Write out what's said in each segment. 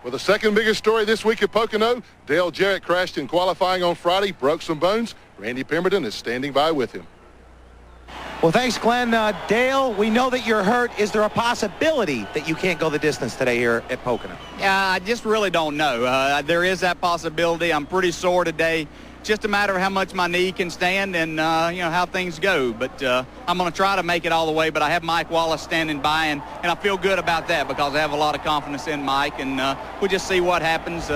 Well, the second biggest story this week at Pocono, Dale Jarrett crashed in qualifying on Friday, broke some bones. Randy Pemberton is standing by with him. Well, thanks, Glenn. Dale, we know that you're hurt. Is there a possibility that you can't go the distance today here at Pocono? Yeah, I just really don't know. There is that possibility. I'm pretty sore today. Just a matter of how much my knee can stand and, how things go. But I'm going to try to make it all the way. But I have Mike Wallace standing by, and I feel good about that because I have a lot of confidence in Mike. And we'll just see what happens.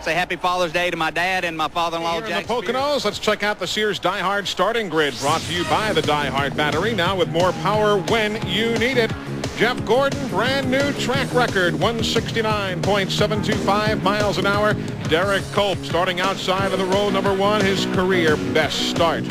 Say Happy Father's Day to my dad and my father-in-law, Here Jack in the Poconos, let's check out the Sears Die Hard starting grid brought to you by the Die Hard battery. Now with more power when you need it. Jeff Gordon, brand new track record, 169.725 miles an hour. Derek Culp starting outside of the row number 1, his career best start.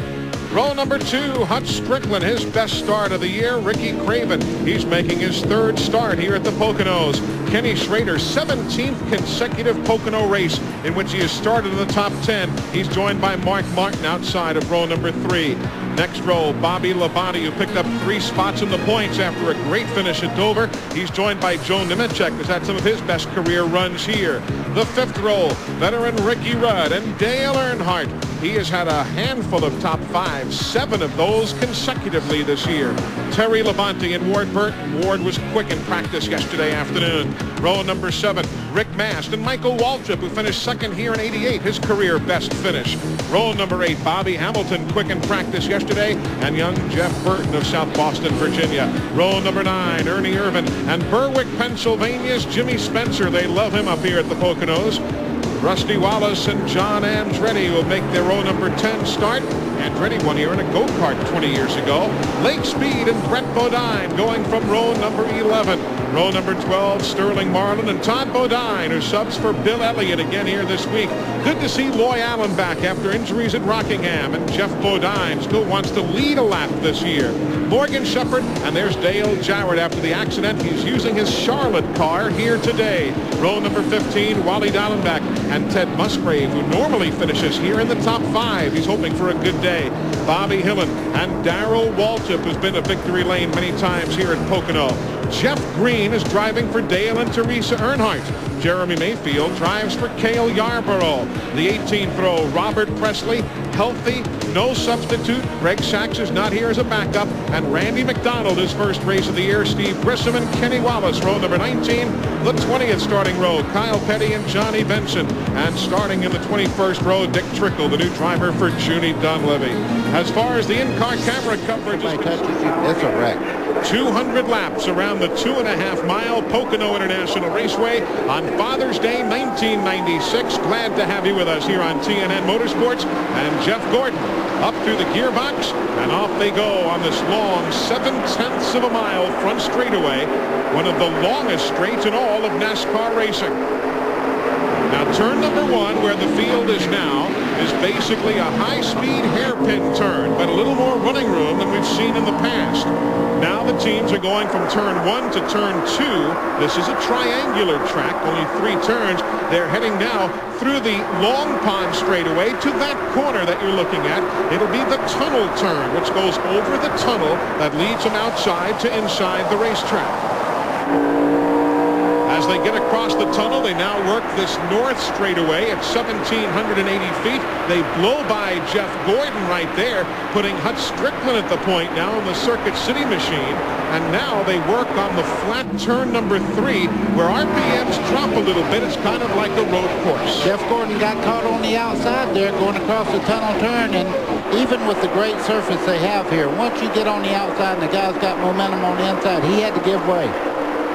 Row number 2, Hutch Strickland, his best start of the year. Ricky Craven, he's making his 3rd start here at the Poconos. Kenny Schrader, 17th consecutive Pocono race in which he has started in the top 10. He's joined by Mark Martin outside of row number 3. Next row, Bobby Labonte, who picked up 3 spots in the points after a great finish at Dover. He's joined by Joe Nemechek, who's had some of his best career runs here. The 5th row, veteran Ricky Rudd and Dale Earnhardt. He has had a handful of top 5, 7 of those consecutively this year. Terry Labonte and Ward Burton. Ward was quick in practice yesterday afternoon. Row number 7, Rick Mast and Michael Waltrip, who finished 2nd here in '88, his career best finish. Row number 8, Bobby Hamilton, quick in practice yesterday, and young Jeff Burton of South Boston, Virginia. Row number 9, Ernie Irvin and Berwick, Pennsylvania's Jimmy Spencer. They love him up here at the Poconos. Rusty Wallace and John Andretti will make their row number 10 start. Andretti won here in a go-kart 20 years ago. Lake Speed and Brett Bodine going from row number 11. Row number 12, Sterling Marlin and Todd Bodine, who subs for Bill Elliott again here this week. Good to see Loy Allen back after injuries at Rockingham, and Jeff Bodine still wants to lead a lap this year. Morgan Shepherd, and there's Dale Jarrett after the accident. He's using his Charlotte car here today. Row number 15, Wally Dallenbach and Ted Musgrave, who normally finishes here in the top 5. He's hoping for a good day. Bobby Hillen and Darrell Waltrip, who's been to victory lane many times here at Pocono. Jeff Green is driving for Dale and Teresa Earnhardt. Jeremy Mayfield drives for Cale Yarborough. The 18th row, Robert Presley, healthy, no substitute. Greg Sachs is not here as a backup. And Randy McDonald, his first race of the year. Steve Grissom and Kenny Wallace, row number 19. The 20th starting row, Kyle Petty and Johnny Benson. And starting in the 21st row, Dick Trickle, the new driver for Junie Donlevy. As far as the in-car camera coverage is concerned, it's a wreck. 200 laps around the 2.5-mile Pocono International Raceway on Father's Day 1996. Glad to have you with us here on TNN Motorsports. And Jeff Gordon up through the gearbox, and off they go on this long 7/10 of a mile front straightaway, one of the longest straights in all of NASCAR racing. Now turn number 1, where the field is now, is basically a high-speed hairpin turn, but a little more running room than we've seen in the past. Now the teams are going from turn 1 to turn 2. This is a triangular track, only 3 turns. They're heading now through the Long Pond straightaway to that corner that you're looking at. It'll be the tunnel turn, which goes over the tunnel that leads them outside to inside the racetrack. As they get across the tunnel, they now work this north straightaway at 1,780 feet. They blow by Jeff Gordon right there, putting Hutch Strickland at the point now in the Circuit City machine. And now they work on the flat turn number 3, where RPMs drop a little bit. It's kind of like a road course. Jeff Gordon got caught on the outside there going across the tunnel turn, and even with the great surface they have here, once you get on the outside and the guy's got momentum on the inside, he had to give way.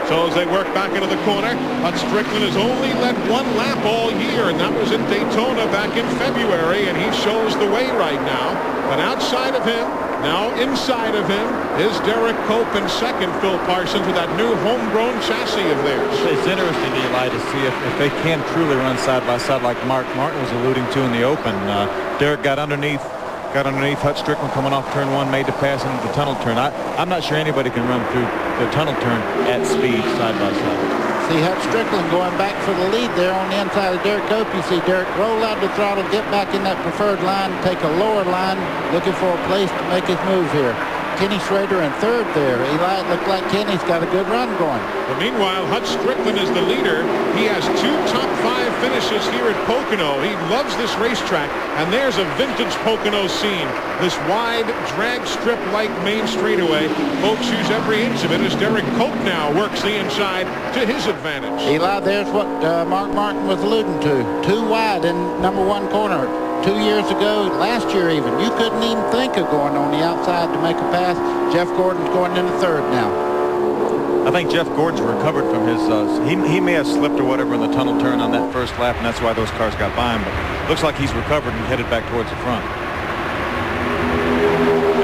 So as they work back into the corner, Hutch Strickland has only led 1 lap all year, and that was in Daytona back in February, and he shows the way right now. But outside of him, now inside of him, is Derek Culp in second. Phil Parsons with that new homegrown chassis of theirs. It's interesting, Eli, to see if they can truly run side by side like Mark Martin was alluding to in the open. Derek got underneath Hutch Strickland coming off turn 1, made the pass into the tunnel turn. I'm not sure anybody can run through the tunnel turn at speed side by side. See Hutch Strickland going back for the lead there on the inside of Derek Cope. You see Derek roll out the throttle, get back in that preferred line, take a lower line, looking for a place to make his move here. Kenny Schrader in third there. Eli, it looked like Kenny's got a good run going. But meanwhile, Hutch Strickland is the leader. He has 2 top 5 finishes here at Pocono. He loves this racetrack, and there's a vintage Pocono scene. This wide drag strip-like main straightaway. Folks use every inch of it as Derek Cope now works the inside to his advantage. Eli, there's what Mark Martin was alluding to. Too wide in number 1 corner. 2 years ago, last year even, you couldn't even think of going on the outside to make a pass. Jeff Gordon's going into third now. I think Jeff Gordon's recovered from his, he may have slipped or whatever in the tunnel turn on that first lap, and that's why those cars got by him, but looks like he's recovered and headed back towards the front.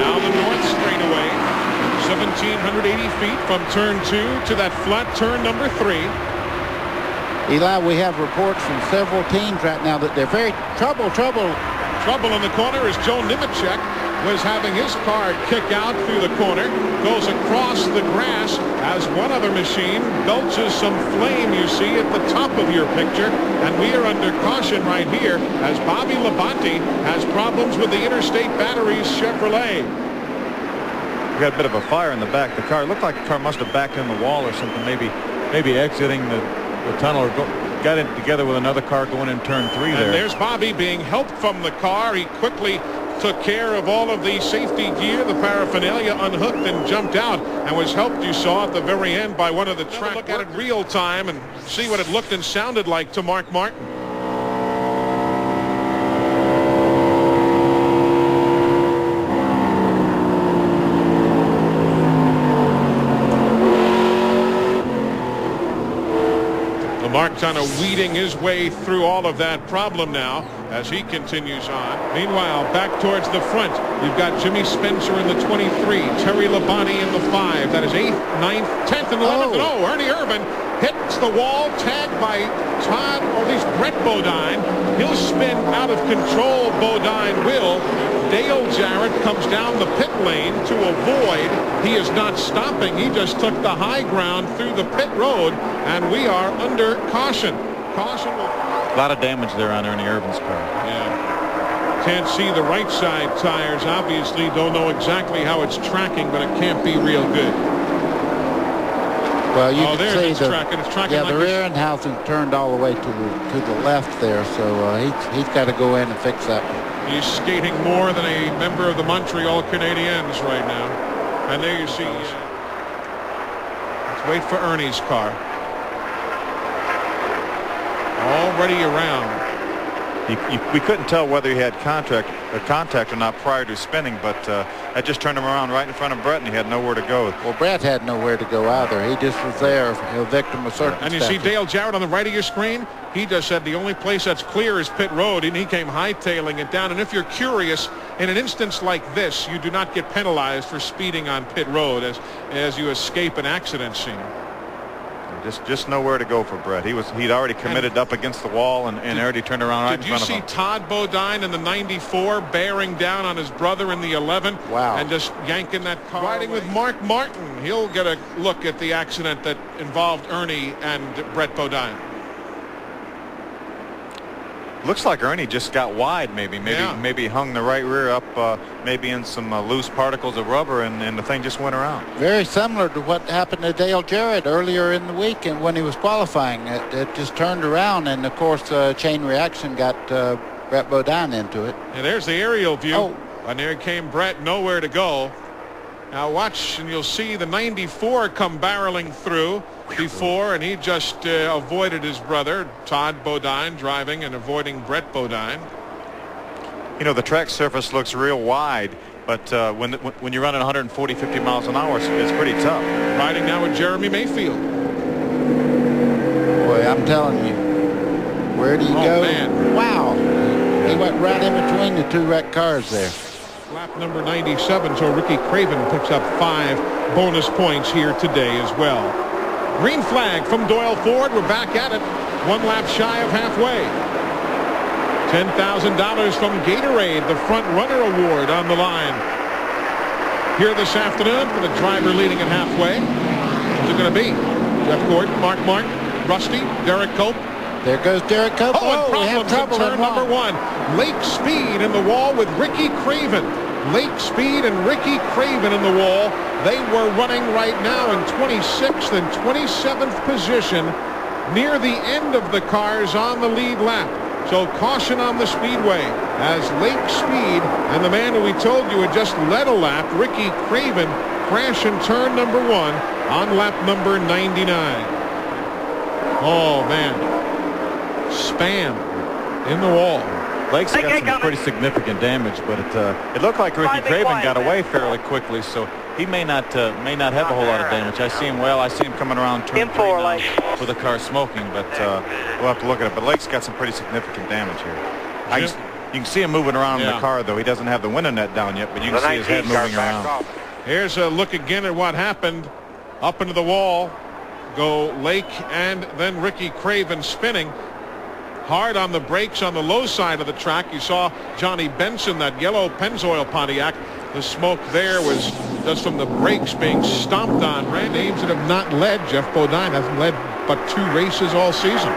Now the north straightaway, 1,780 feet from turn 2 to that flat turn number 3. Eli, we have reports from several teams right now that they're very trouble in the corner as Joe Nemechek was having his car kick out through the corner, goes across the grass as one other machine belches some flame you see at the top of your picture, and we are under caution right here as Bobby Labonte has problems with the Interstate Batteries Chevrolet. We got a bit of a fire in the back. The car looked like the car must have backed in the wall or something, maybe exiting the tunnel, or got it together with another car going in turn 3 there. And there's Bobby being helped from the car. He quickly took care of all of the safety gear, the paraphernalia, unhooked and jumped out, and was helped, you saw at the very end, by one of the track. Look at it real time and see what it looked and sounded like to Mark Martin. Mark kind of weeding his way through all of that problem now as he continues on. Meanwhile, back towards the front, you've got Jimmy Spencer in the 23, Terry Labonte in the 5. That is 8th, 9th, 10th, and 11th. Oh, Ernie Irvan hits the wall, tagged by Todd, or at least Brett Bodine. He'll spin out of control, Bodine will. Dale Jarrett comes down the pit lane to avoid. He is not stopping. He just took the high ground through the pit road, and we are under caution. Caution will... A lot of damage there on Ernie Irvan's car. Yeah. Can't see the right side tires, obviously. Don't know exactly how it's tracking, but it can't be real good. Well, you can see it's tracking. It's tracking. Yeah, like the rear end housing turned all the way to the left there, so he's got to go in and fix that one. He's skating more than a member of the Montreal Canadiens right now. And there you see. Let's wait for Ernie's car. Already around. We couldn't tell whether he had contact or not prior to spinning, but that just turned him around right in front of Brett, and he had nowhere to go. Well, Brett had nowhere to go either. He just was there, a victim of circumstances. And you see Dale Jarrett on the right of your screen. He just said the only place that's clear is pit road, and he came hightailing it down. And if you're curious, in an instance like this, you do not get penalized for speeding on pit road as you escape an accident scene. Just nowhere to go for Brett. He'd already committed up against the wall and already turned around right in front of him. Did you see Todd Bodine in the 94 bearing down on his brother in the 11? Wow. And just yanking that car. Riding with Mark Martin. He'll get a look at the accident that involved Ernie and Brett Bodine. Looks like Ernie just got wide, maybe hung the right rear up, maybe in some loose particles of rubber, and the thing just went around. Very similar to what happened to Dale Jarrett earlier in the week, and when he was qualifying, it just turned around, and of course, chain reaction got Brett Bodine into it. And there's the aerial view, oh. And there came Brett, nowhere to go. Now watch, and you'll see the 94 come barreling through before, and he just avoided his brother, Todd Bodine, driving and avoiding Brett Bodine. You know, the track surface looks real wide, but when you're running 140, 50 miles an hour, it's pretty tough. Riding now with Jeremy Mayfield. Boy, I'm telling you, where do you go? Man. Wow. He went right in between the two wrecked cars there. Lap number 97, so Ricky Craven picks up 5 bonus points here today as well. Green flag from Doyle Ford. We're back at it. 1 lap shy of halfway. $10,000 from Gatorade, the front runner award on the line. Here this afternoon for the driver leading at halfway. Who's it going to be? Jeff Gordon, Mark Martin, Rusty, Derek Cope. There goes Derek Cope. Oh, and we have problems trouble in turn number 1. Lake speed in the wall with Ricky Craven. Lake Speed and Ricky Craven in the wall. They were running right now in 26th and 27th position near the end of the cars on the lead lap. So caution on the speedway as Lake Speed and the man who we told you had just led a lap, Ricky Craven, crash in turn number 1 on lap number 99. Oh, man. Spam in the wall. Lake's got some pretty significant damage, but it looked like Ricky Craven got away fairly quickly, so he may not have a whole lot of damage. I see him coming around turn 3 now with the car smoking, but we'll have to look at it. But Lake's got some pretty significant damage here. You can see him moving around in the car, though. He doesn't have the window net down yet, but you can see his head moving around. Here's a look again at what happened. Up into the wall go Lake and then Ricky Craven spinning. Hard on the brakes on the low side of the track. You saw Johnny Benson, that yellow Pennzoil Pontiac. The smoke there was just from the brakes being stomped on. Names that have not led. Jeff Bodine hasn't led but 2 races all season.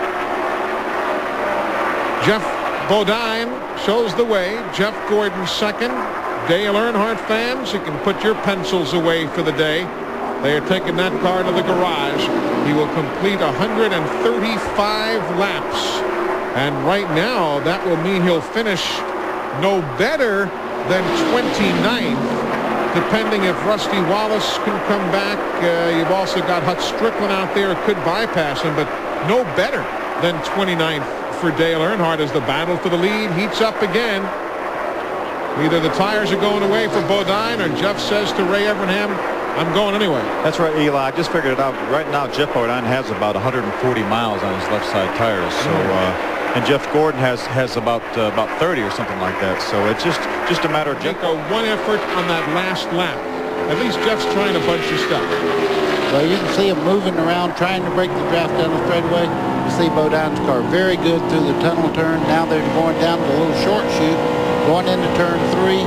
Jeff Bodine shows the way. Jeff Gordon second. Dale Earnhardt fans, you can put your pencils away for the day. They are taking that car to the garage. He will complete 135 laps. And right now, that will mean he'll finish no better than 29th, depending if Rusty Wallace can come back. You've also got Hut Strickland out there. It could bypass him, but no better than 29th for Dale Earnhardt as the battle for the lead heats up again. Either the tires are going away for Bodine, or Jeff says to Ray Evernham, I'm going anyway. That's right, Eli. I just figured it out. Right now, Jeff Bodine has about 140 miles on his left side tires. So, and Jeff Gordon has about 30 or something like that. So it's just a matter of Jeff. One effort on that last lap. At least Jeff's trying a bunch of stuff. Well, you can see him moving around, trying to break the draft down the straightaway. You see Bodine's car very good through the tunnel turn. Now they're going down the little short chute, going into turn 3.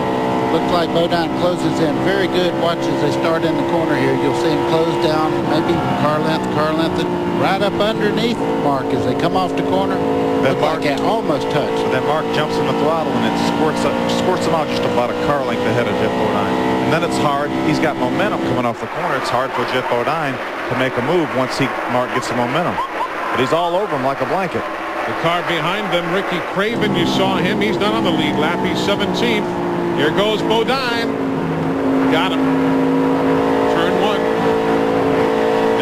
Looks like Bodine closes in very good. Watch as they start in the corner here. You'll see him close down, maybe car length, right up underneath Mark as they come off the corner. That Mark like almost touched. So then Mark jumps in the throttle and it squirts him out just about a car length ahead of Jeff Bodine. And then it's hard. He's got momentum coming off the corner. It's hard for Jeff Bodine to make a move once Mark gets the momentum. But he's all over him like a blanket. The car behind them, Ricky Craven, you saw him. He's not on the lead lap. He's 17th. Here goes Bodine. Got him. Turn 1.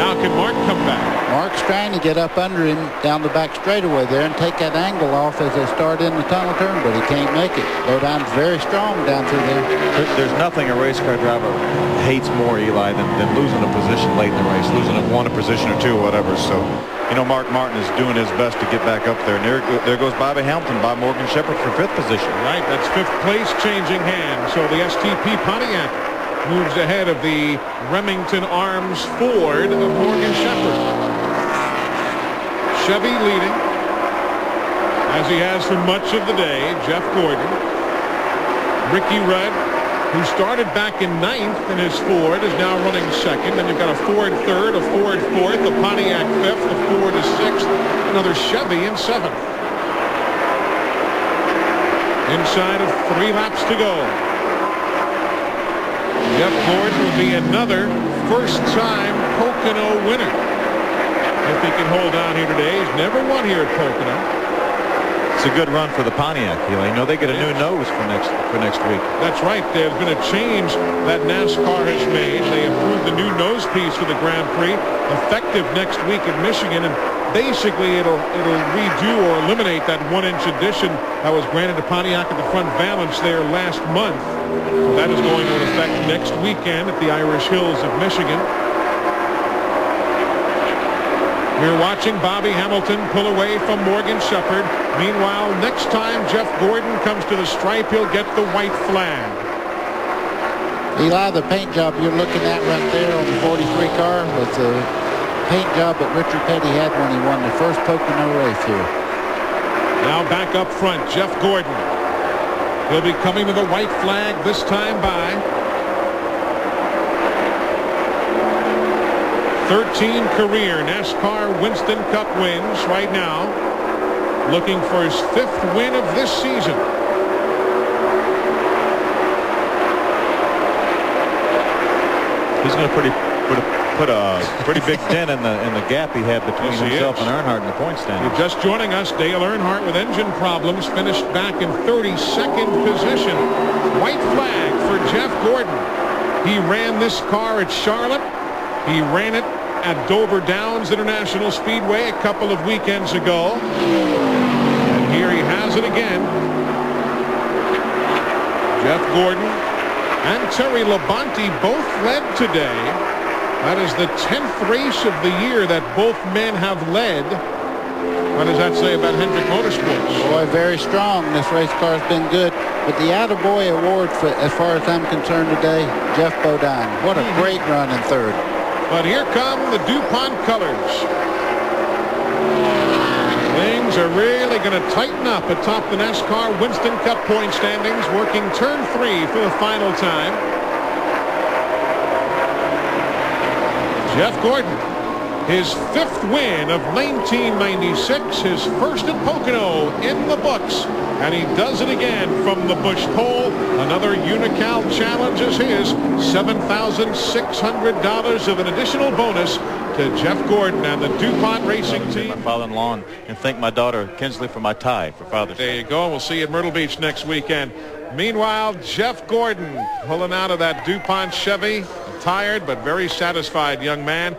Now can Mark come back? Mark's trying to get up under him down the back straightaway there and take that angle off as they start in the tunnel turn, but he can't make it. Bodine's very strong down through there. There's nothing a race car driver hates more, Eli, than losing a position late in the race, losing a position or 2 or whatever. So, you know, Mark Martin is doing his best to get back up there. And there goes Bobby Hamilton by Morgan Shepherd for 5th position. Right, that's 5th place changing hands. So the STP Pontiac moves ahead of the Remington Arms Ford of Morgan Shepherd. Chevy leading, as he has for much of the day. Jeff Gordon. Ricky Rudd, who started back in 9th in his Ford, is now running 2nd. Then you've got a Ford 3rd, a Ford 4th, a Pontiac 5th, a Ford is 6th, another Chevy in 7th. Inside of 3 laps to go. Jeff Gordon will be another first-time Pocono winner. If he can hold on here today. He's never won here at Pocono. It's a good run for the Pontiac. You know, they get a new nose for next week. That's right. There's been a change that NASCAR has made. They approved the new nose piece for the Grand Prix effective next week in Michigan, and basically it'll redo or eliminate that 1-inch addition that was granted to Pontiac at the front valance there last month. So that is going into effect next weekend at the Irish Hills of Michigan. We're watching Bobby Hamilton pull away from Morgan Shepherd. Meanwhile, next time Jeff Gordon comes to the stripe, he'll get the white flag. Eli, the paint job you're looking at right there on the 43 car was the paint job that Richard Petty had when he won the first Pocono race here. Now back up front, Jeff Gordon. He'll be coming to the white flag this time by 13 career NASCAR Winston Cup wins right now. Looking for his 5th win of this season. He's going to put a pretty big dent in the gap he had between himself and Earnhardt in the point standings. You're just joining us. Dale Earnhardt with engine problems finished back in 32nd position. White flag for Jeff Gordon. He ran this car at Charlotte. He ran it at Dover Downs International Speedway a couple of weekends ago. And here he has it again. Jeff Gordon and Terry Labonte both led today. That is the 10th race of the year that both men have led. What does that say about Hendrick Motorsports? Boy, very strong. This race car's been good. But the Attaboy Award, for, as far as I'm concerned today, Jeff Bodine. What a great run in third. But here come the DuPont colors. Things are really going to tighten up atop the NASCAR Winston Cup point standings, working turn 3 for the final time. Jeff Gordon, his 5th win of 1996, his first at Pocono in the books, and he does it again from the Busch pole. Another Unocal challenge is his. $7,600 of an additional bonus to Jeff Gordon and the DuPont Racing team. My father-in-law and thank my daughter Kinsley for my tie for Father's Day. There you go. We'll see you at Myrtle Beach next weekend. Meanwhile, Jeff Gordon pulling out of that DuPont Chevy. Tired but very satisfied young man.